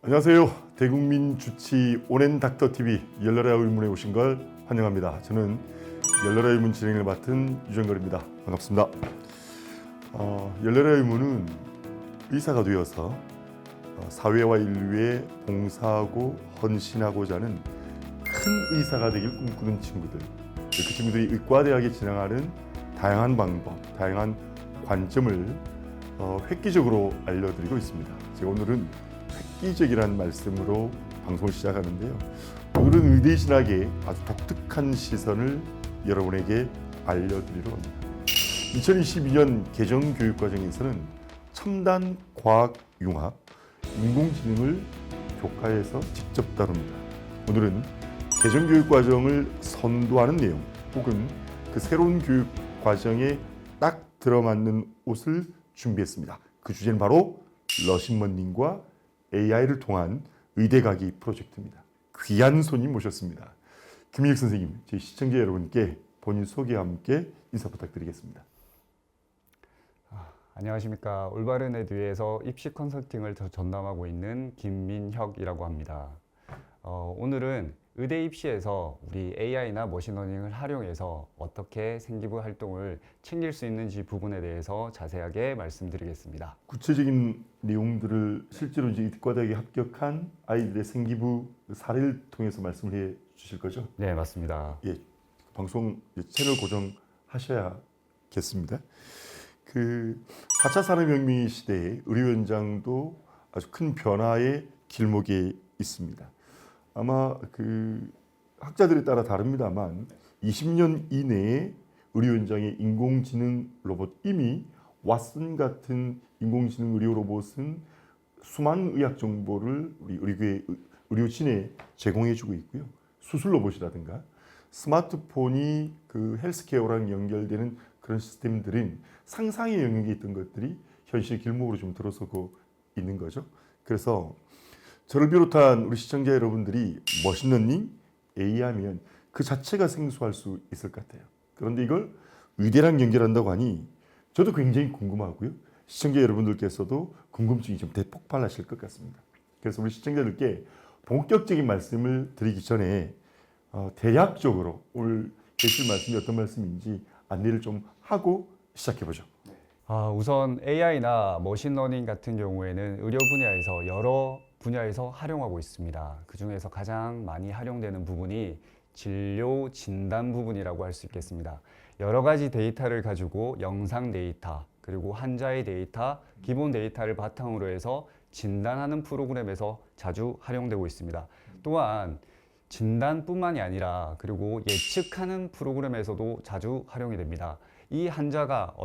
안녕하세요. 대국민 주치 오랜 닥터TV 열렬한 의문에 오신 걸 환영합니다. 저는 열렬한 의문 진행을 맡은 유정걸입니다. 반갑습니다. 열렬한 의문은 의사가 되어서 사회와 인류에 봉사하고 헌신하고자 하는 큰 의사가 되길 꿈꾸는 친구들, 그 친구들이 의과대학에 진행하는 다양한 방법, 다양한 관점을 획기적으로 알려드리고 있습니다. 제가 오늘은 획기적이라는 말씀으로 방송을 시작하는데요. 오늘은 의대신학의 아주 독특한 시선을 여러분에게 알려드리려 합니다. 2022년 개정교육과정에서는 첨단 과학융합, 인공지능을 교과에서 직접 다룹니다. 오늘은 개정교육과정을 선도하는 내용 혹은 그 새로운 교육과정에 딱 들어맞는 옷을 준비했습니다. 그 주제는 바로 러시머닝과 AI를 통한 의대 가기 프로젝트입니다. 귀한 손님 모셨습니다. 김일익 선생님, 저희 시청자 여러분께 본인 소개와 함께 인사 부탁드리겠습니다. 안녕하십니까. 올바른 에듀에서 입시 컨설팅을 전담하고 있는 김민혁이라고 합니다. 오늘은 의대 입시에서 우리 AI나 머신러닝을 활용해서 어떻게 생기부 활동을 챙길 수 있는지 부분에 대해서 자세하게 말씀드리겠습니다. 구체적인 내용들을 실제로 이제 의과대학에 합격한 아이들의 생기부 사례를 통해서 말씀을 해 주실 거죠? 네, 맞습니다. 예, 방송 채널 고정하셔야겠습니다. 그 4차 산업혁명 시대에 의료 현장도 아주 큰 변화의 길목에 있습니다. 아마 그 학자들에 따라 다릅니다만 20년 이내에 의료 현장의 인공지능 로봇, 이미 왓슨 같은 인공지능 의료 로봇은 수많은 의학 정보를 우리 의료진에 제공해주고 있고요. 수술 로봇이라든가 스마트폰이 그 헬스케어랑 연결되는 그런 시스템들인 상상의 영역에 있던 것들이 현실 길목으로 좀 들어서고 있는 거죠. 그래서 저를 비롯한 우리 시청자 여러분들이 머신러닝, AI 하면 그 자체가 생소할 수 있을 것 같아요. 그런데 이걸 의대랑 연결한다고 하니 저도 굉장히 궁금하고요. 시청자 여러분들께서도 궁금증이 좀 대폭발하실 것 같습니다. 그래서 우리 시청자들께 본격적인 말씀을 드리기 전에 대략적으로 오늘 해주실 말씀이 어떤 말씀인지 안내를 좀 하고 시작해보죠. 우선 AI나 머신러닝 같은 경우에는 의료 분야에서 여러 분야에서 활용하고 있습니다. 그 중에서 가장 많이 활용되는 부분이 진료 진단 부분이라고 할 수 있겠습니다. 여러 가지 데이터를 가지고 영상 데이터, 그리고 환자의 데이터, 기본 데이터를 바탕으로 해서 진단하는 프로그램에서 자주 활용되고 있습니다. 또한 진단뿐만이 아니라 그리고 예측하는 프로그램에서도 자주 활용이 됩니다. 이 환자가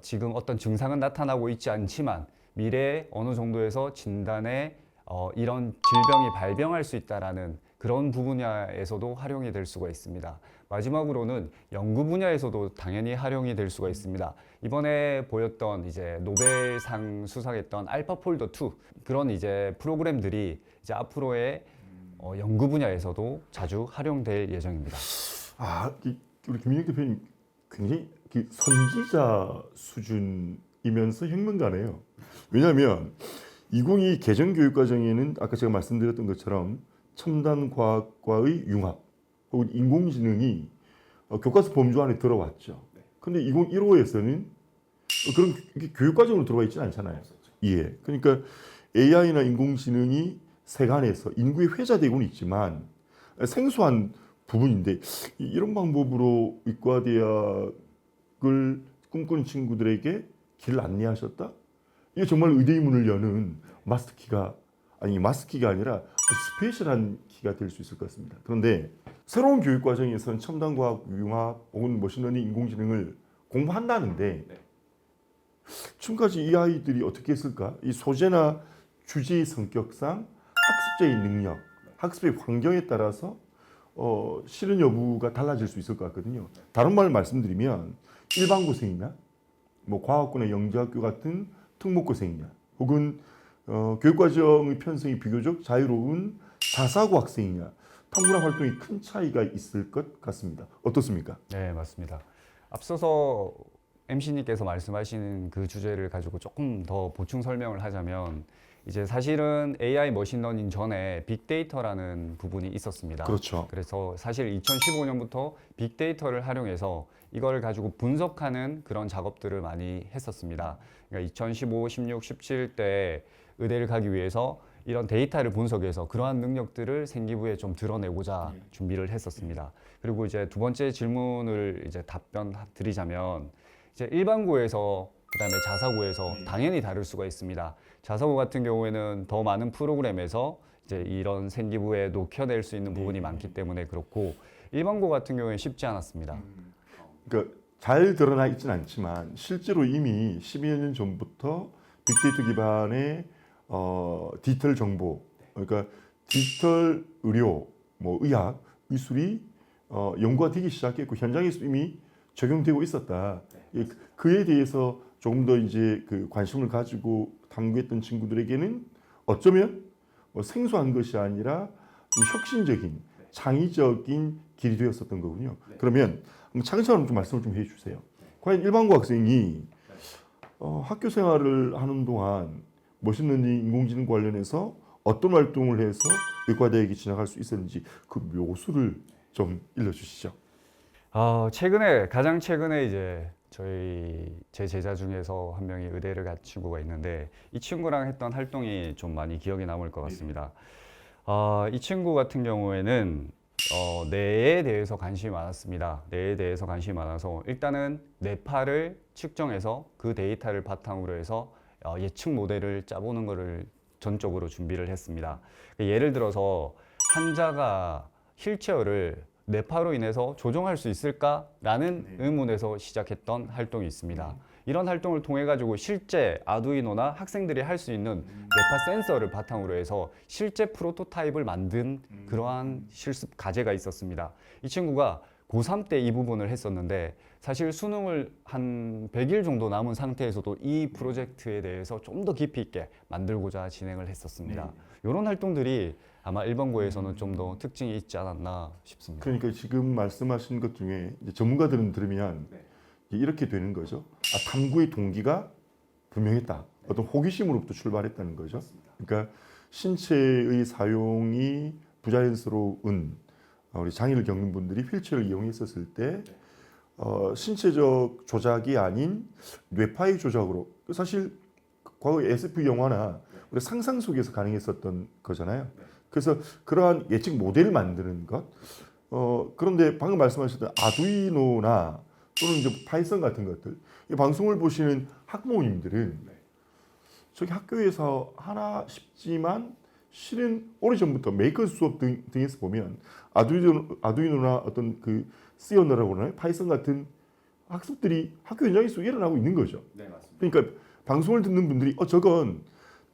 지금 어떤 증상은 나타나고 있지 않지만 미래에 어느 정도에서 진단에 이런 질병이 발병할 수 있다라는 그런 분야에서도 활용이 될 수가 있습니다. 마지막으로는 연구 분야에서도 당연히 활용이 될 수가 있습니다. 이번에 보였던 이제 노벨상 수상했던 알파폴더 2 그런 이제 프로그램들이 이제 앞으로의 연구 분야에서도 자주 활용될 예정입니다. 우리 김민혁 대표님 굉장히 선지자 수준이면서 혁명가네요. 왜냐하면 2022 개정교육과정에는 아까 제가 말씀드렸던 것처럼 첨단 과학과의 융합 혹은 인공지능이 교과서 범주 안에 들어왔죠. 그런데 2015에서는 그런 교육과정으로 들어와 있지는 않잖아요. 예, 그러니까 AI나 인공지능이 세간에서 인구에 회자되고는 있지만 생소한 부분인데 이런 방법으로 의과대학을 꿈꾸는 친구들에게 길을 안내하셨다? 이게 정말 의대의 문을 여는 마스터키가 아니라 스페셜한 키가 될 수 있을 것 같습니다. 그런데 새로운 교육 과정에서는 첨단 과학 융합 혹은 머신러닝 인공지능을 공부한다는데 지금까지 이 아이들이 어떻게 했을까? 이 소재나 주제의 성격상 학습자의 능력, 학습의 환경에 따라서 실현 여부가 달라질 수 있을 것 같거든요. 다른 말을 말씀드리면 일반고생이나 뭐 과학고나 영재학교 같은 특목고생이냐 혹은 교육과정의 편성이 비교적 자유로운 자사고 학생이냐 탐구나 활동이 큰 차이가 있을 것 같습니다. 어떻습니까? 네, 맞습니다. 앞서서 MC님께서 말씀하시는 그 주제를 가지고 조금 더 보충 설명을 하자면 이제 사실은 AI 머신러닝 전에 빅데이터라는 부분이 있었습니다. 그렇죠. 그래서 사실 2015년부터 빅데이터를 활용해서 이걸 가지고 분석하는 그런 작업들을 많이 했었습니다. 그러니까 2015, 16, 17 때 의대를 가기 위해서 이런 데이터를 분석해서 그러한 능력들을 생기부에 좀 드러내고자 준비를 했었습니다. 그리고 이제 두 번째 질문을 이제 답변 드리자면 이제 일반고에서 그다음에 자사고에서 당연히 다를 수가 있습니다. 자사고 같은 경우에는 더 많은 프로그램에서 이제 이런 생기부에 녹여낼 수 있는 부분이 많기 때문에 그렇고 일반고 같은 경우에는 쉽지 않았습니다. 그러니까 잘 드러나 있지는 않지만 실제로 이미 12여 년 전부터 빅데이터 기반의 디지털 정보, 그러니까 디지털 의료, 뭐 의학, 의술이 연구가 되기 시작했고 현장에서 이미 적용되고 있었다. 예, 그에 대해서 조금 더 이제 그 관심을 가지고 탐구했던 친구들에게는 어쩌면 뭐 생소한 것이 아니라 좀 혁신적인, 창의적인 길이 되었었던 거군요. 그러면 차근차근 좀 말씀을 좀 해주세요. 과연 일반고 학생이 학교 생활을 하는 동안 머신러닝, 인공지능 관련해서 어떤 활동을 해서 의과대학에 진학할 수 있었는지 그 묘수를 좀 일러주시죠. 가장 최근에 이제 제 제자 중에서 한 명이 의대를 간 친구가 있는데 이 친구랑 했던 활동이 좀 많이 기억에 남을 것 같습니다. 이 친구 같은 경우에는 뇌에 대해서 관심이 많았습니다. 뇌에 대해서 관심이 많아서 일단은 뇌파를 측정해서 그 데이터를 바탕으로 해서 예측 모델을 짜보는 것을 전적으로 준비를 했습니다. 예를 들어서 환자가 휠체어를 뇌파로 인해서 조정할 수 있을까라는 의문에서 시작했던 활동이 있습니다. 이런 활동을 통해 가지고 실제 아두이노나 학생들이 할 수 있는 뇌파 센서를 바탕으로 해서 실제 프로토타입을 만든 그러한 실습 과제가 있었습니다. 이 친구가 고3 때 이 부분을 했었는데 사실 수능을 한 100일 정도 남은 상태에서도 이 프로젝트에 대해서 좀 더 깊이 있게 만들고자 진행을 했었습니다. 이런 활동들이 아마 일반고에서는 좀 더 특징이 있지 않았나 싶습니다. 그러니까 지금 말씀하신 것 중에 이제 전문가들은 들으면 이렇게 되는 거죠. 탐구의 동기가 분명했다. 어떤 호기심으로부터 출발했다는 거죠. 그러니까 신체의 사용이 부자연스러운 우리 장애를 겪는 분들이 휠체어를 이용했었을 때 신체적 조작이 아닌 뇌파의 조작으로 사실 과거 SF 영화나 우리 상상 속에서 가능했었던 거잖아요. 그래서 그러한 예측 모델을 만드는 것. 그런데 방금 말씀하셨던 아두이노나 또는 이제 파이썬 같은 것들, 이 방송을 보시는 학부모님들은 저기 학교에서 하나 싶지만 실은 오래전부터 메이커 수업 등에서 보면 아두이노나 어떤 그 C 언어라고 하나요? 파이썬 같은 학습들이 학교 현장에서 일어나고 있는 거죠. 네, 맞습니다. 그러니까 방송을 듣는 분들이 저건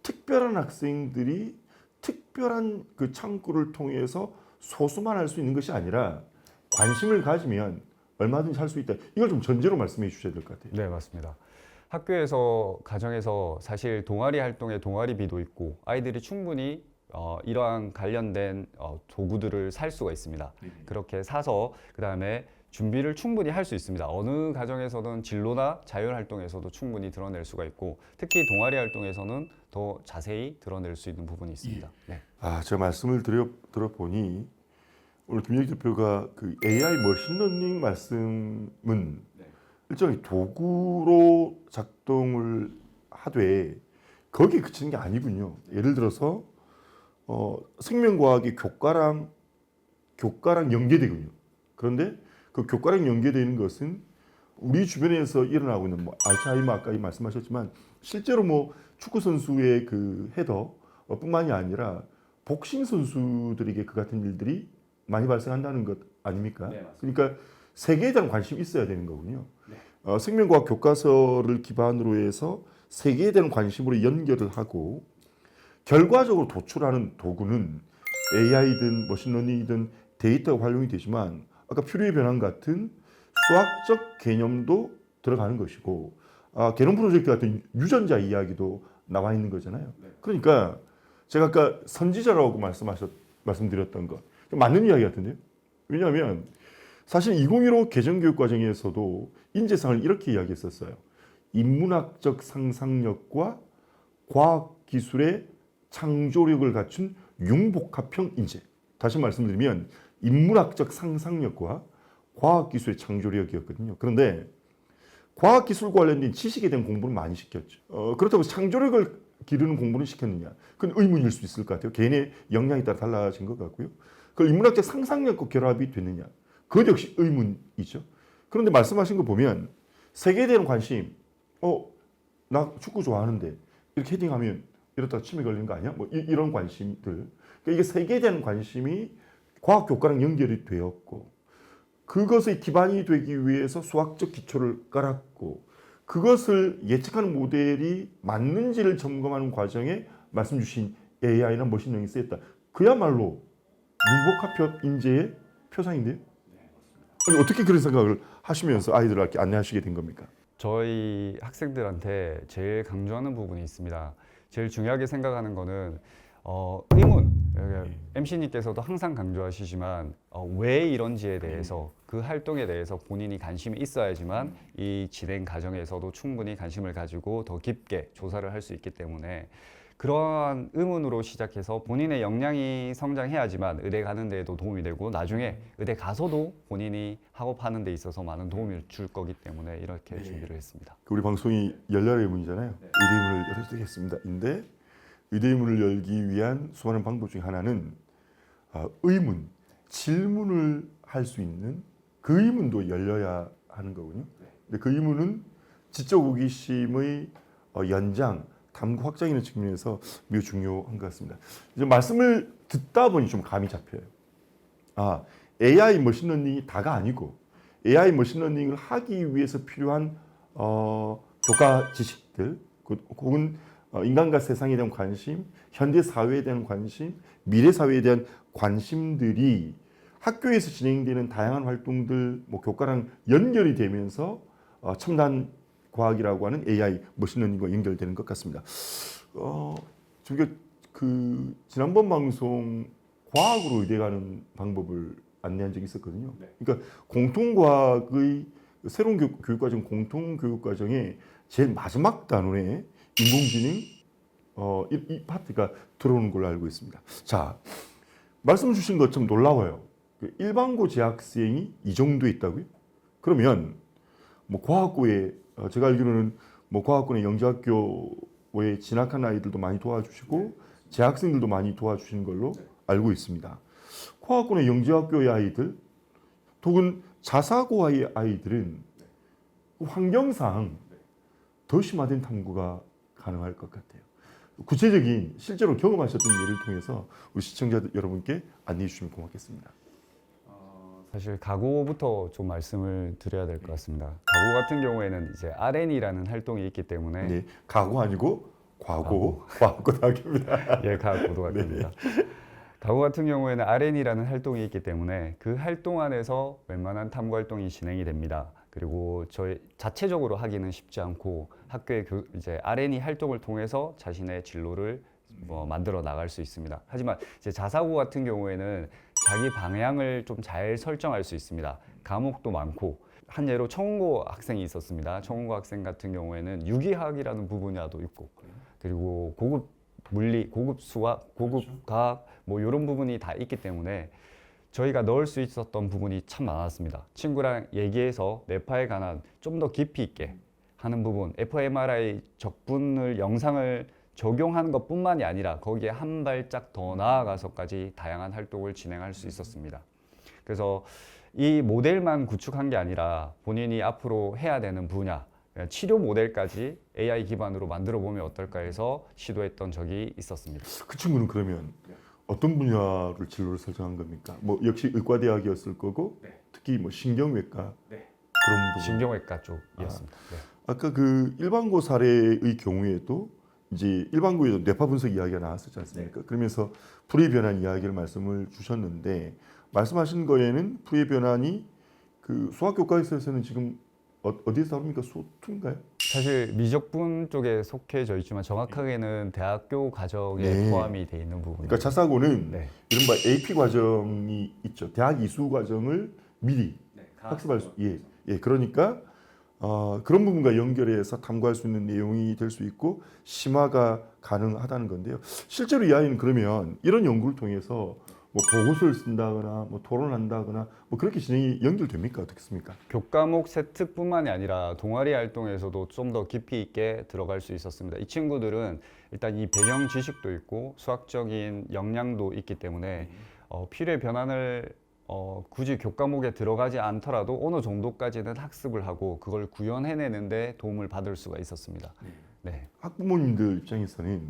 특별한 학생들이 특별한 그 창구를 통해서 소수만 할 수 있는 것이 아니라 관심을 가지면 얼마든지 할 수 있다. 이걸 좀 전제로 말씀해 주셔야 될 것 같아요. 네, 맞습니다. 학교에서, 가정에서 사실 동아리 활동에 동아리비도 있고 아이들이 충분히 이러한 관련된 도구들을 살 수가 있습니다. 그렇게 사서 그 다음에 준비를 충분히 할 수 있습니다. 어느 가정에서는 진로나 자율 활동에서도 충분히 드러낼 수가 있고 특히 동아리 활동에서는 더 자세히 드러낼 수 있는 부분이 있습니다. 네. 제가 말씀을 들어보니 오늘 김영익 대표가 그 AI 머신러닝 말씀은 일종의 도구로 작동을 하되 거기에 그치는 게 아니군요. 예를 들어서 생명과학이 교과랑 연계되군요. 그런데 그 교과랑 연계되는 것은 우리 주변에서 일어나고 있는 뭐 알츠하이머 아까 말씀하셨지만 실제로 뭐 축구 선수의 그 헤더 뿐만이 아니라 복싱 선수들에게 그 같은 일들이 많이 발생한다는 것 아닙니까? 네, 맞습니다. 그러니까 세계에 대한 관심이 있어야 되는 거군요. 생명과학 교과서를 기반으로 해서 세계에 대한 관심으로 연결을 하고 결과적으로 도출하는 도구는 AI든 머신러닝이든 데이터가 활용이 되지만 아까 표류의 변환 같은 수학적 개념도 들어가는 것이고 개념 프로젝트 같은 유전자 이야기도 나와 있는 거잖아요. 그러니까 제가 아까 선지자라고 말씀드렸던 것 맞는 이야기 같은데요. 왜냐하면 사실 2015 개정교육 과정에서도 인재상을 이렇게 이야기했었어요. 인문학적 상상력과 과학기술의 창조력을 갖춘 융복합형 인재. 다시 말씀드리면 인문학적 상상력과 과학기술의 창조력이었거든요. 그런데 과학기술 관련된 지식에 대한 공부는 많이 시켰죠. 그렇다고 창조력을 기르는 공부는 시켰느냐? 그건 의문일 수 있을 것 같아요. 개인의 역량에 따라 달라진 것 같고요. 그걸 인문학적 상상력과 결합이 됐느냐? 그것 역시 의문이죠. 그런데 말씀하신 거 보면 세계에 대한 관심, 나 축구 좋아하는데 이렇게 헤딩하면 이러다가 치매 걸리는 거 아니야? 뭐 이런 관심들. 그러니까 이게 세계에 대한 관심이 과학 교과랑 연결이 되었고 그것의 기반이 되기 위해서 수학적 기초를 깔았고 그것을 예측하는 모델이 맞는지를 점검하는 과정에 말씀 주신 AI나 머신러닝이 쓰였다. 그야말로 융복합형 인재의 표상인데요. 아니, 어떻게 그런 생각을 하시면서 아이들에게 안내하시게 된 겁니까? 저희 학생들한테 제일 강조하는 부분이 있습니다. 제일 중요하게 생각하는 거는 의문. MC님께서도 항상 강조하시지만 왜 이런지에 대해서 그 활동에 대해서 본인이 관심이 있어야지만 이 진행 과정에서도 충분히 관심을 가지고 더 깊게 조사를 할 수 있기 때문에 그러한 의문으로 시작해서 본인의 역량이 성장해야지만 의대 가는 데에도 도움이 되고 나중에 의대 가서도 본인이 학업하는 데 있어서 많은 도움을 줄 거기 때문에 이렇게 준비를 했습니다. 우리 방송이 열렬의 문이잖아요. 의대문을 열어드리겠습니다. 인데 의대문을 열기 위한 수많은 방법 중에 하나는 의문, 질문을 할 수 있는 그 의문도 열려야 하는 거군요. 근데 그 의문은 지적 호기심의 연장, 탐구 확장이라는 측면에서 매우 중요한 것 같습니다. 이제 말씀을 듣다 보니 좀 감이 잡혀요. AI 머신러닝이 다가 아니고 AI 머신러닝을 하기 위해서 필요한 교과 지식들, 혹은 인간과 세상에 대한 관심, 현대 사회에 대한 관심, 미래 사회에 대한 관심들이 학교에서 진행되는 다양한 활동들, 교과랑 연결이 되면서 첨단 과학이라고 하는 AI 머신러닝과 연결되는 것 같습니다. 저희가 지난번 방송 과학으로 의대 가는 방법을 안내한 적이 있었거든요. 그러니까 공통과학의 새로운 교육과정, 공통교육과정의 제일 마지막 단원에 인공지능 이 파트가 들어오는 걸로 알고 있습니다. 자, 말씀 주신 것처럼 놀라워요. 일반고 재학생이 이 정도에 있다고요? 그러면 과학고에 제가 알기로는 과학고의 영재학교에 진학한 아이들도 많이 도와주시고 재학생들도 많이 도와주시는 걸로 알고 있습니다. 과학고의 영재학교의 아이들, 혹은 자사고의 아이들은 환경상 더 심화된 탐구가 가능할 것 같아요. 구체적인 실제로 경험하셨던 예를 통해서 우리 시청자 여러분께 안내해 주시면 고맙겠습니다. 사실 가고부터 좀 말씀을 드려야 될 것 같습니다. 가고 같은 경우에는 이제 RN이라는 활동이 있기 때문에 네, 가고 아니고 과고 과학고등학교입니다. 예, 과학고등학교입니다. 가고 같은 경우에는 RN이라는 활동이 있기 때문에 그 활동 안에서 웬만한 탐구 활동이 진행이 됩니다. 그리고 저희 자체적으로 하기는 쉽지 않고 학교의 이제 RN이 활동을 통해서 자신의 진로를 만들어 나갈 수 있습니다. 하지만 이제 자사고 같은 경우에는 자기 방향을 좀 잘 설정할 수 있습니다. 과목도 많고 한 예로 청운고 학생이 있었습니다. 청운고 학생 같은 경우에는 유기학이라는 분야도 있고 그리고 고급 물리, 고급 수학, 고급 과학 이런 부분이 다 있기 때문에 저희가 넣을 수 있었던 부분이 참 많았습니다. 친구랑 얘기해서 뇌파에 관한 좀 더 깊이 있게 하는 부분, fMRI 적분을 영상을 적용하는 것뿐만이 아니라 거기에 한 발짝 더 나아가서까지 다양한 활동을 진행할 수 있었습니다. 그래서 이 모델만 구축한 게 아니라 본인이 앞으로 해야 되는 분야, 치료 모델까지 AI 기반으로 만들어 보면 어떨까 해서 시도했던 적이 있었습니다. 그 친구는 그러면 어떤 분야를 진로를 설정한 겁니까? 역시 의과대학이었을 거고 특히 신경외과 그런 부분. 신경외과 쪽이었습니다. 아까 그 일반고 사례의 경우에도 이제 일반고에도 뇌파 분석 이야기가 나왔었지 않습니까? 그러면서 풀이 변환 이야기를 말씀을 주셨는데 말씀하신 거에는 풀이 변환이 그 수학교과에서는 지금 어디에서 다룹니까? 소투인가요? 사실 미적분 쪽에 속해져 있지만 정확하게는 대학교 과정에 포함이 돼 있는 부분입니다. 그러니까 자사고는 네. 이른바 AP 과정이 있죠. 대학 이수 과정을 미리 학습할 수. 그러니까 그런 부분과 연결해서 탐구할 수 있는 내용이 될 수 있고 심화가 가능하다는 건데요. 실제로 이 아이는 그러면 이런 연구를 통해서 뭐 보고서를 쓴다거나 뭐 토론한다거나 뭐 그렇게 진행이 연결됩니까? 어떻겠습니까? 교과목 세특뿐만이 아니라 동아리 활동에서도 좀 더 깊이 있게 들어갈 수 있었습니다. 이 친구들은 일단 이 배경 지식도 있고 수학적인 역량도 있기 때문에 필요의 변환을 굳이 교과목에 들어가지 않더라도 어느 정도까지는 학습을 하고 그걸 구현해내는데 도움을 받을 수가 있었습니다. 네. 학부모님들 입장에서는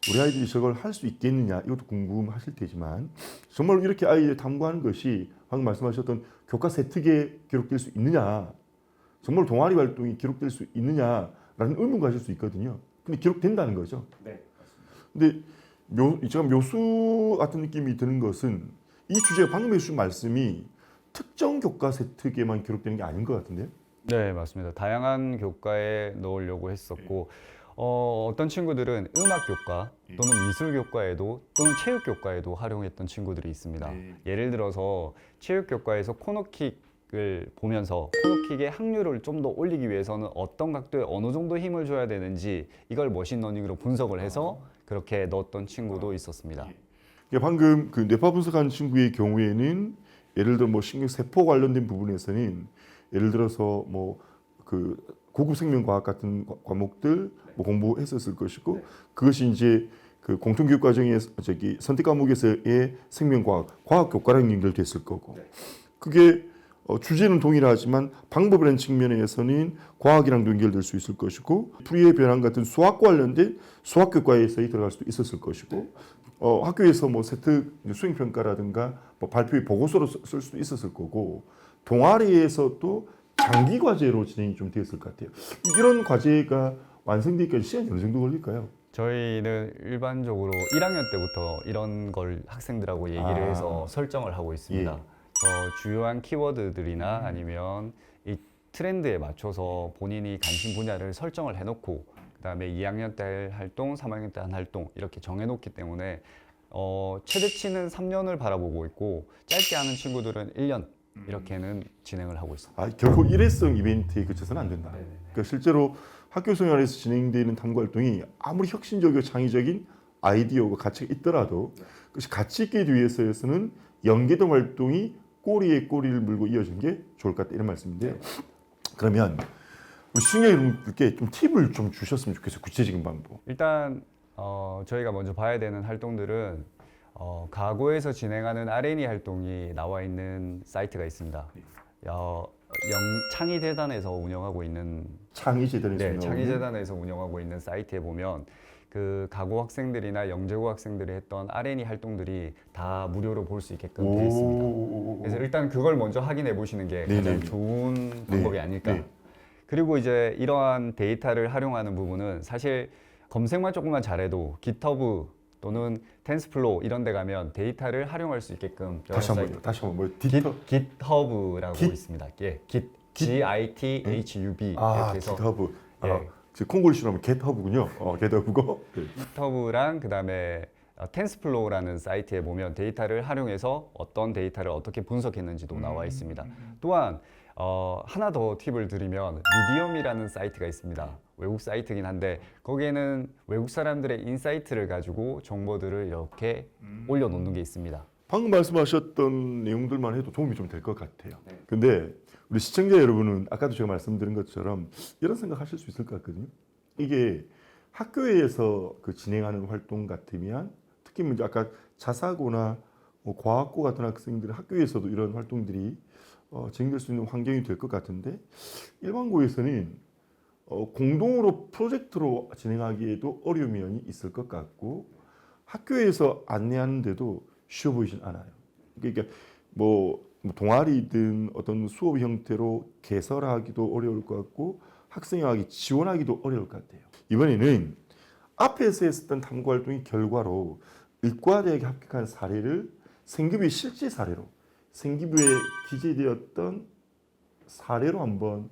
우리 아이들이 저걸 할 수 있겠느냐 이것도 궁금하실 테지만 정말 이렇게 아이를 탐구하는 것이 방금 말씀하셨던 교과 세특에 기록될 수 있느냐 정말 동아리 활동이 기록될 수 있느냐라는 의문 가질 수 있거든요. 근데 기록된다는 거죠. 네. 근데 제가 묘수 같은 느낌이 드는 것은 이 주제가 방금 해주신 말씀이 특정 교과 세특에만 기록되는 게 아닌 것 같은데요. 네, 맞습니다. 다양한 교과에 넣으려고 했었고 어떤 친구들은 음악 교과 또는 미술 교과에도 또는 체육 교과에도 활용했던 친구들이 있습니다. 예를 들어서 체육 교과에서 코너킥을 보면서 코너킥의 확률을 좀 더 올리기 위해서는 어떤 각도에 어느 정도 힘을 줘야 되는지 이걸 머신러닝으로 분석을 해서 그렇게 넣었던 친구도 있었습니다. 방금 그 뇌파 분석한 친구의 경우에는 예를 들어 뭐 신경세포 관련된 부분에서는 예를 들어서 뭐 그 고급 생명과학 같은 과목들 뭐 공부했었을 것이고 그것이 이제 그 공통교육 과정에 선택 과목에서의 생명과학 과학 교과랑 연결됐을 거고 그게 주제는 동일하지만 방법이라는 측면에서는 과학이랑도 연결될 수 있을 것이고 풀이의 변환 같은 수학 관련된 수학 교과에서 들어갈 수도 있었을 것이고 학교에서 뭐 세특 수행 평가라든가 뭐 발표의 보고서로 쓸 수도 있었을 거고 동아리에서도 장기 과제로 진행이 좀 되었을 것 같아요. 이런 과제가 완성되기까지 시간이 어느 정도 걸릴까요? 저희는 일반적으로 1학년 때부터 이런 걸 학생들하고 얘기를 해서 설정을 하고 있습니다. 주요한 키워드들이나 아니면 이 트렌드에 맞춰서 본인이 관심 분야를 설정을 해놓고 그다음에 2학년 때 할 활동, 3학년 때 한 활동 이렇게 정해놓기 때문에 최대치는 3년을 바라보고 있고 짧게 하는 친구들은 1년 이렇게는 진행을 하고 있습니다. 결코 일회성 이벤트에 그쳐서는 안 된다. 그러니까 실제로 학교 생활에서 진행되는 탐구 활동이 아무리 혁신적이고 창의적인 아이디어가 가치가 있더라도 그것이 가치 있게 하기 위해서는 연계동 활동이 꼬리에 꼬리를 물고 이어지는 게 좋을 것 같다 이런 말씀인데요. 그러면 우리 시청자 여러분들께 좀 팁을 좀 주셨으면 좋겠어요. 구체적인 방법. 일단 저희가 먼저 봐야 되는 활동들은 가고에서 진행하는 R&E 활동이 나와 있는 사이트가 있습니다. 창의재단에서 운영하고 있는 창의재단에서 운영하고 있는 사이트에 보면 그 가고 학생들이나 영재고 학생들이 했던 R&E 활동들이 다 무료로 볼 수 있게끔 되어 있습니다. 그래서 일단 그걸 먼저 확인해 보시는 게 가장 좋은 방법이 아닐까. 그리고 이제 이러한 데이터를 활용하는 부분은 사실 검색만 조금만 잘해도 GitHub 또는 텐스플로우 이런 데 가면 데이터를 활용할 수 있게끔 다시 한번 GitHub라고 있습니다. GITHUB 이렇게 해서 GitHub. 콩글리시로 하면 GitHub군요. GitHub고. GitHub랑 그다음에 텐스플로우라는 사이트에 보면 데이터를 활용해서 어떤 데이터를 어떻게 분석했는지도 나와 있습니다. 또한 하나 더 팁을 드리면 미디엄이라는 사이트가 있습니다. 외국 사이트긴 한데 거기에는 외국 사람들의 인사이트를 가지고 정보들을 이렇게 올려놓는 게 있습니다. 방금 말씀하셨던 내용들만 해도 도움이 좀 될 것 같아요. 근데 우리 시청자 여러분은 아까도 제가 말씀드린 것처럼 이런 생각하실 수 있을 것 같거든요. 이게 학교에서 그 진행하는 활동 같으면 특히 이제 아까 자사고나 뭐 과학고 같은 학생들 학교에서도 이런 활동들이 진행될 수 있는 환경이 될 것 같은데 일반고에서는 공동으로 프로젝트로 진행하기에도 어려운 면이 있을 것 같고 학교에서 안내하는데도 쉬워 보이진 않아요. 그러니까 뭐 동아리든 어떤 수업 형태로 개설하기도 어려울 것 같고 학생에게 지원하기도 어려울 것 같아요. 이번에는 앞에서 했었던 탐구 활동의 결과로 의과대학에 합격한 사례를 생기부의 실제 사례로 생기부에 기재되었던 사례로 한번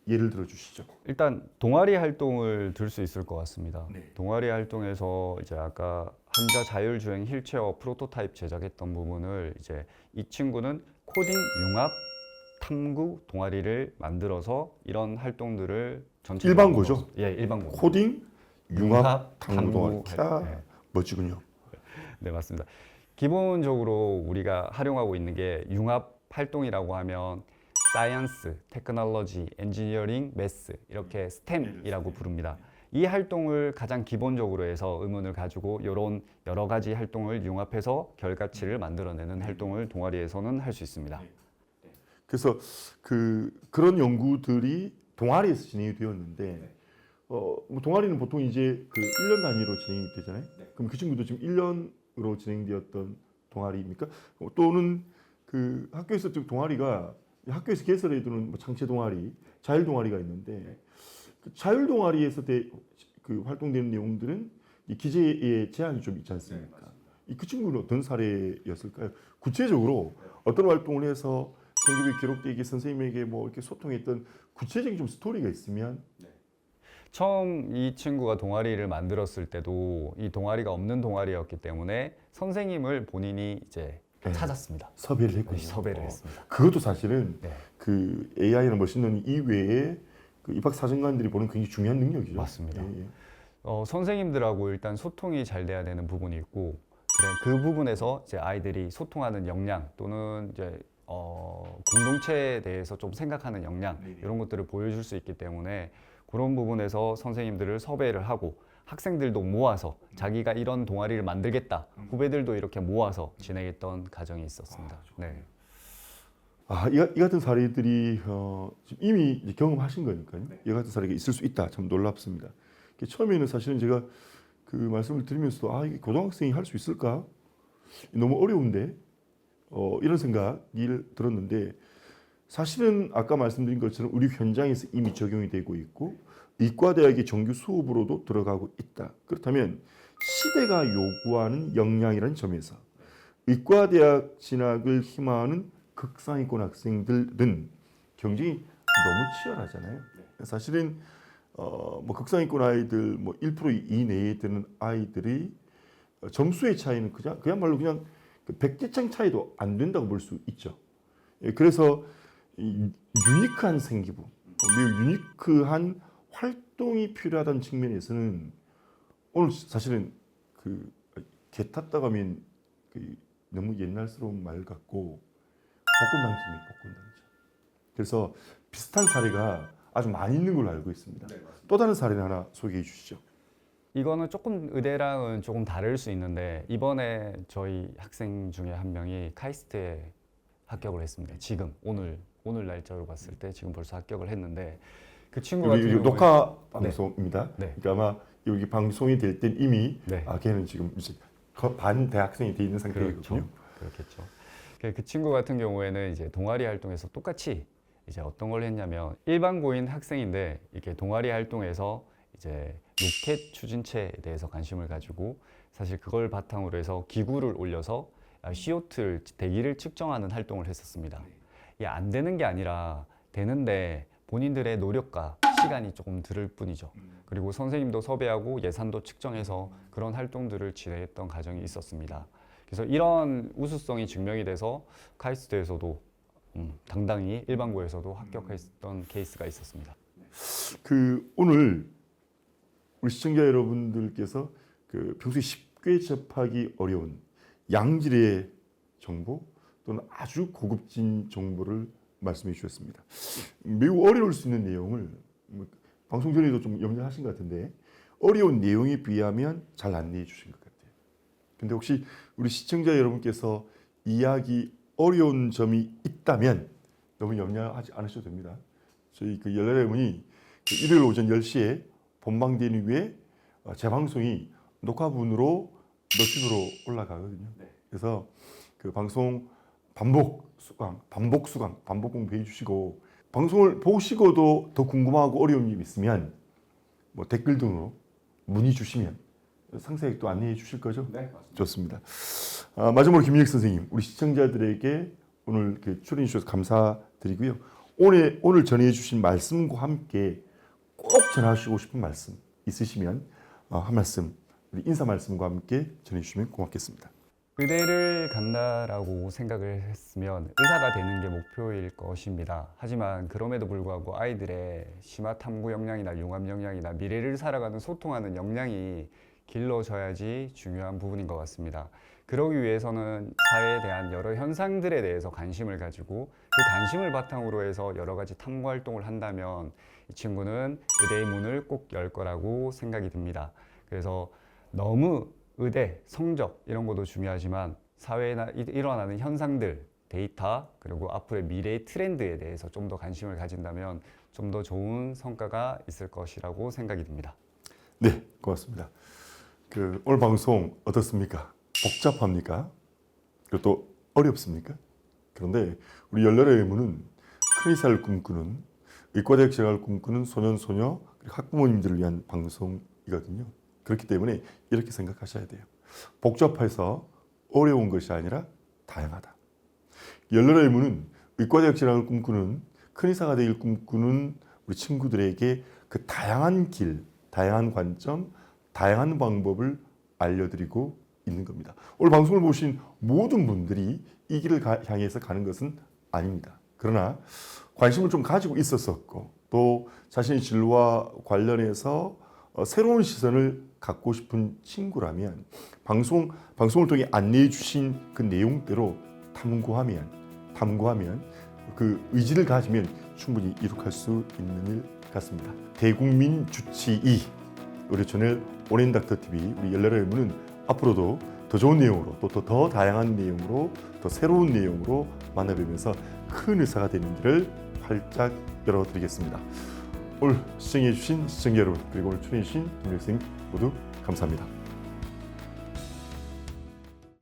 예를 들어 주시죠. 일단 동아리 활동을 들 수 있을 것 같습니다. 동아리 활동에서 이제 아까 환자 자율주행 휠체어 프로토타입 제작했던 부분을 이제 이 친구는 코딩 융합 탐구 동아리를 만들어서 이런 활동들을 전체 일반고죠? 예, 일반고. 코딩, 융합, 탐구 동아리. 탐구 캬, 네. 멋지군요. 네, 맞습니다. 기본적으로 우리가 활용하고 있는 게 융합 활동이라고 하면 사이언스, 테크놀로지, 엔지니어링, 매스 이렇게 스템이라고 부릅니다. 이 활동을 가장 기본적으로 해서 의문을 가지고 이런 여러 가지 활동을 융합해서 결과치를 만들어내는 활동을 동아리에서는 할 수 있습니다. 그래서 그런 연구들이 동아리에서 진행이 되었는데 뭐 동아리는 보통 이제 그 1년 단위로 진행이 되잖아요. 그럼 그 친구도 지금 1년으로 진행되었던 동아리입니까? 또는 그 학교에서 좀 동아리가 학교에서 개설해 두는 뭐 창체 동아리, 자율 동아리가 있는데 그 자율 동아리에서 그 활동되는 내용들은 이 기재에 제한이 좀 있지 않습니까? 그 친구는 어떤 사례였을까요? 구체적으로 어떤 활동을 해서 성적이 기록되기 선생님에게 뭐 이렇게 소통했던 구체적인 좀 스토리가 있으면 처음 이 친구가 동아리를 만들었을 때도 이 동아리가 없는 동아리였기 때문에 선생님을 본인이 이제 네. 찾았습니다. 섭외를 했군요. 섭외를 했습니다. 그것도 사실은 네. 그 AI나 머신러닝 이외에 그 입학 사정관들이 보는 굉장히 중요한 능력이죠. 맞습니다. 예, 예. 선생님들하고 일단 소통이 잘 돼야 되는 부분이 있고 그 부분에서 이제 아이들이 소통하는 역량 또는 이제 공동체에 대해서 좀 생각하는 역량 이런 것들을 보여줄 수 있기 때문에 그런 부분에서 선생님들을 섭외를 하고 학생들도 모아서 자기가 이런 동아리를 만들겠다 후배들도 이렇게 모아서 진행했던 과정이 있었습니다. 네. 이 같은 사례들이 지금 이미 이제 경험하신 거니까요. 이 같은 사례가 있을 수 있다. 참 놀랍습니다. 처음에는 사실은 제가 그 말씀을 드리면서도 이게 고등학생이 할 수 있을까? 너무 어려운데 이런 생각이 들었는데 사실은 아까 말씀드린 것처럼 우리 현장에서 이미 적용이 되고 있고 의과대학의 정규 수업으로도 들어가고 있다. 그렇다면 시대가 요구하는 역량이라는 점에서 의과대학 진학을 희망하는 극상위권 학생들은 경쟁이 너무 치열하잖아요. 사실은 뭐 극상위권 아이들 뭐 1% 이내에 드는 아이들이 점수의 차이는 그야말로 그냥 백지창 차이도 안 된다고 볼 수 있죠. 그래서 이 유니크한 생기부, 매우 유니크한 활동이 필요하다는 측면에서는 오늘 사실은 개 탔다고 하면 너무 옛날스러운 말 같고 복권당첨이 복권당첨. 그래서 비슷한 사례가 아주 많이 있는 걸로 알고 있습니다. 또 다른 사례를 하나 소개해 주시죠. 이거는 조금 의대랑은 조금 다를 수 있는데 이번에 저희 학생 중에 한 명이 카이스트에 합격을 했습니다. 지금 오늘 날짜로 봤을 때 지금 벌써 합격을 했는데 그 친구 같은 경우에 녹화 방송입니다. 네. 그러니까 아마 여기 방송이 될 땐 이미 네. 걔는 지금 이제 반 대학생이 돼 있는 상태거든요. 그렇겠죠. 그 친구 같은 경우에는 이제 동아리 활동에서 똑같이 이제 어떤 걸 했냐면 일반고인 학생인데 이렇게 동아리 활동에서 이제 로켓 추진체에 대해서 관심을 가지고 사실 그걸 바탕으로 해서 기구를 올려서 CO2 대기를 측정하는 활동을 했었습니다. 이게 안 되는 게 아니라 되는데 본인들의 노력과 시간이 조금 들을 뿐이죠. 그리고 선생님도 섭외하고 예산도 측정해서 그런 활동들을 진행했던 과정이 있었습니다. 그래서 이런 우수성이 증명이 돼서 카이스트에서도 당당히 일반고에서도 합격했던 케이스가 있었습니다. 오늘 우리 시청자 여러분들께서 평소에 쉽게 접하기 어려운 양질의 정보 또는 아주 고급진 정보를 말씀해 주셨습니다. 매우 어려울 수 있는 내용을 방송 전에도 좀 염려하신 것 같은데 어려운 내용에 비하면 잘 안내해 주신 것 같아요. 근데 혹시 우리 시청자 여러분께서 이해하기 어려운 점이 있다면 너무 염려하지 않으셔도 됩니다. 저희 열렬의 문이 일요일 오전 10시에 본방된 이후에 재방송이 녹화분으로 너튜브로 올라가거든요. 그래서 그 방송 반복 공부해 주시고 방송을 보시고도 더 궁금하고 어려움이 있으면 뭐 댓글 등으로 문의 주시면 상세하게 또 안내해 주실 거죠? 네, 맞습니다. 좋습니다. 마지막으로 김민혁 선생님, 우리 시청자들에게 오늘 출연해 주셔서 감사드리고요. 오늘 전해 주신 말씀과 함께 꼭 전하시고 싶은 말씀 있으시면 한 말씀, 우리 인사 말씀과 함께 전해 주시면 고맙겠습니다. 의대를 간다라고 생각을 했으면 의사가 되는 게 목표일 것입니다. 하지만 그럼에도 불구하고 아이들의 심화 탐구 역량이나 융합 역량이나 미래를 살아가는 소통하는 역량이 길러져야지 중요한 부분인 것 같습니다. 그러기 위해서는 사회에 대한 여러 현상들에 대해서 관심을 가지고 그 관심을 바탕으로 해서 여러 가지 탐구 활동을 한다면 이 친구는 의대의 문을 꼭 열 거라고 생각이 듭니다. 그래서 너무 의대, 성적 이런 것도 중요하지만 사회에 일어나는 현상들, 데이터 그리고 앞으로의 미래의 트렌드에 대해서 좀 더 관심을 가진다면 좀 더 좋은 성과가 있을 것이라고 생각이 듭니다. 네, 고맙습니다. 오늘 방송 어떻습니까? 복잡합니까? 그리고 또 어렵습니까? 그런데 우리 열렬의 의무는 큰 의사를 꿈꾸는 의과대학 진학을 꿈꾸는 소년, 소녀, 그리고 학부모님들을 위한 방송이거든요. 그렇기 때문에 이렇게 생각하셔야 돼요. 복잡해서 어려운 것이 아니라 다양하다. 열렬의 의무는 의과대학 진학을 꿈꾸는 큰 의사가 되길 꿈꾸는 우리 친구들에게 그 다양한 길, 다양한 관점, 다양한 방법을 알려드리고 있는 겁니다. 오늘 방송을 보신 모든 분들이 이 길을 향해서 가는 것은 아닙니다. 그러나 관심을 좀 가지고 있었었고 또 자신의 진로와 관련해서 새로운 시선을 갖고 싶은 친구라면 방송을 통해 안내해 주신 그 내용대로 탐구하면 그 의지를 가지면 충분히 이룩할 수 있는 일 같습니다. 대국민 주치 2 우리 채널 온앤닥터TV 우리 열렬의 의무는 앞으로도 더 좋은 내용으로 또 더 다양한 내용으로 더 새로운 내용으로 만나뵈면서 큰 의사가 되는 길을 활짝 열어드리겠습니다. 오늘 시청해주신 시청자 여러분 그리고 오늘 출연해주신 김 교수님 모두 감사합니다.